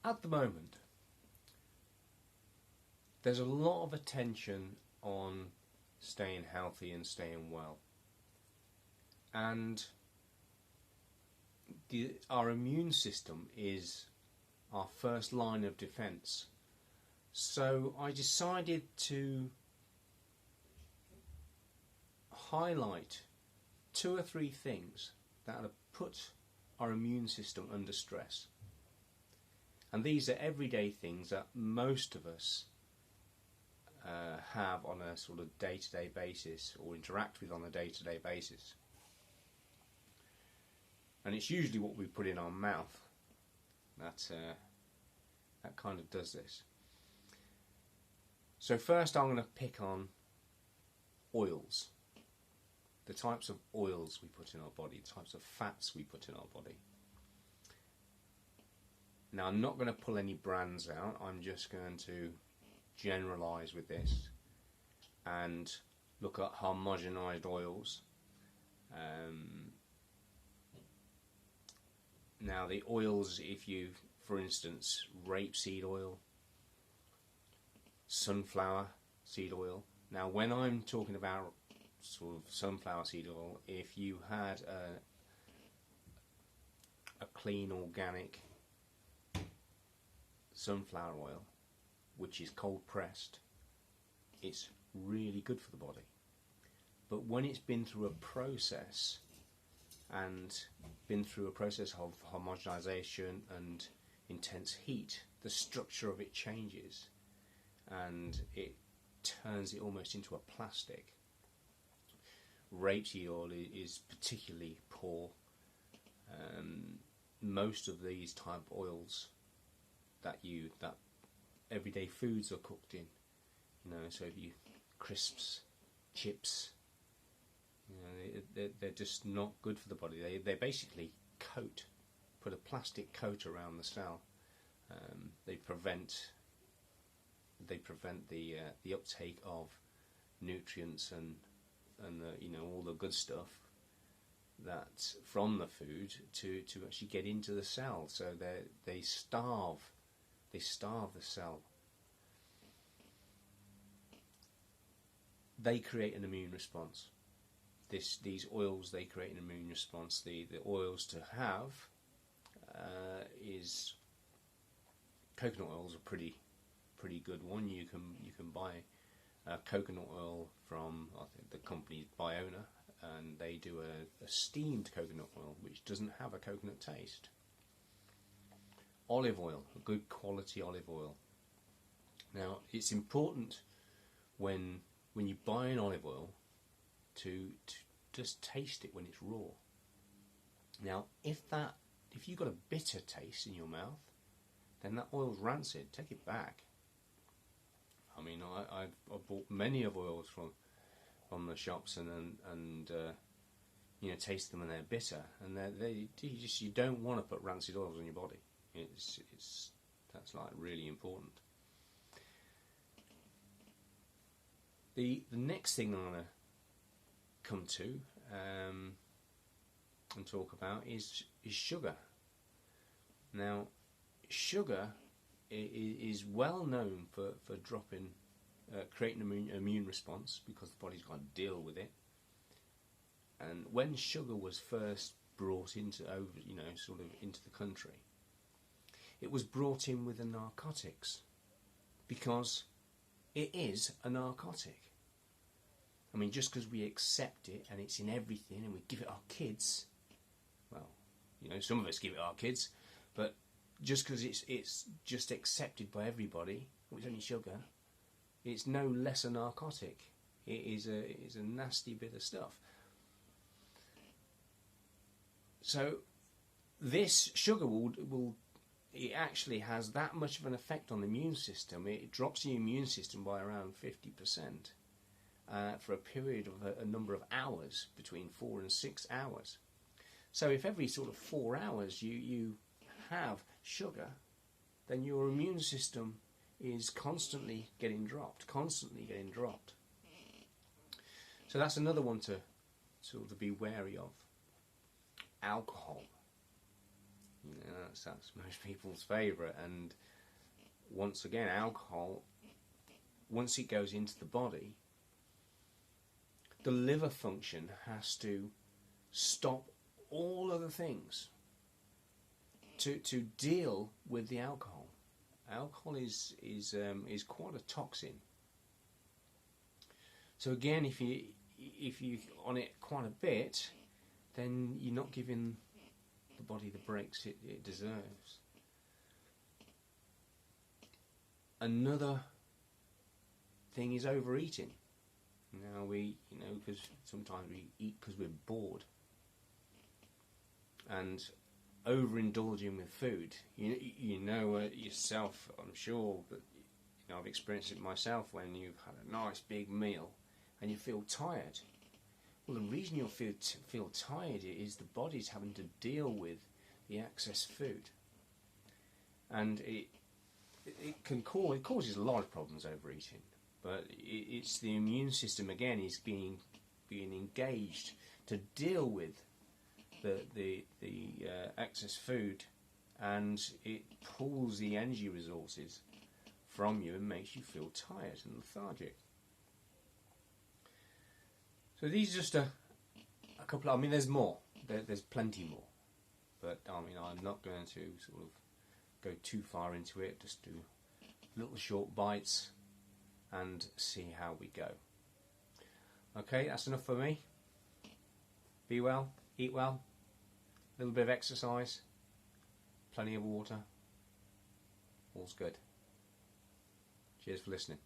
At the moment, there's a lot of attention on staying healthy and staying well. And our immune system is our first line of defense. So I decided to highlight 2 or 3 things that have put our immune system under stress. And these are everyday things that most of us have on a sort of day-to-day basis, or interact with on a day-to-day basis. And it's usually what we put in our mouth that kind of does this. So first I'm going to pick on oils. The types of oils we put in our body, the types of fats we put in our body. Now I'm not going to pull any brands out, I'm just going to generalise with this and look at homogenised oils. Now the oils, if you, for instance, rapeseed oil, sunflower seed oil. Now when I'm talking about sort of sunflower seed oil, if you had a clean organic sunflower oil, which is cold pressed, it's really good for the body. But when it's been through a process and been through a process of homogenization and intense heat, the structure of it changes and it turns it almost into a plastic. Rapeseed oil is particularly poor. Most of these type of oils that everyday foods are cooked in, so if you crisps, chips, they're just not good for the body. They basically put a plastic coat around the cell. They prevent the uptake of nutrients and all the good stuff that from the food to actually get into the cell. So they starve the cell. They create an immune response. These oils, they create an immune response. The oils to have is coconut oils, a pretty good one. You can buy coconut oil from, I think the company's Biona, and they do a steamed coconut oil which doesn't have a coconut taste. Olive oil, a good quality olive oil. Now it's important when you buy an olive oil to just taste it when it's raw. Now if you've got a bitter taste in your mouth, then that oil's rancid. Take it back. I mean, I've bought many of oils from the shops and taste them and they're bitter, and you don't want to put rancid oils on your body. That's like really important. The next thing I'm going to come to and talk about is sugar. Now, sugar is well known for creating an immune response, because the body's got to deal with it. And when sugar was first brought into the country, it was brought in with the narcotics, because it is a narcotic. I mean, just because we accept it and it's in everything and we give it our kids, well, some of us give it our kids, but just because it's just accepted by everybody, it's only sugar, it's no less a narcotic. It is a nasty bit of stuff. So this sugar it actually has that much of an effect on the immune system. It drops the immune system by around 50% for a period of a number of hours, between 4 and 6 hours. So if every sort of 4 hours you have sugar, then your immune system is constantly getting dropped. So that's another one to sort of be wary of. Alcohol. That's most people's favourite. And once again, alcohol, once it goes into the body, the liver function has to stop all other things to deal with the alcohol. Alcohol is quite a toxin. So again, if you on it quite a bit, then you're not giving the body the breaks it deserves. Another thing is overeating. Now because sometimes we eat because we're bored, and overindulging with food. You know yourself, I'm sure, but I've experienced it myself when you've had a nice big meal and you feel tired. Well, the reason you'll feel tired is the body's having to deal with the excess food, and it causes a lot of problems, overeating. But it's the immune system again is being engaged to deal with the excess food, and it pulls the energy resources from you and makes you feel tired and lethargic. So these are just a couple. I mean, there's more. There's plenty more, but I mean, I'm not going to sort of go too far into it. Just do little short bites and see how we go. Okay, that's enough for me. Be well, eat well, a little bit of exercise, plenty of water. All's good. Cheers for listening.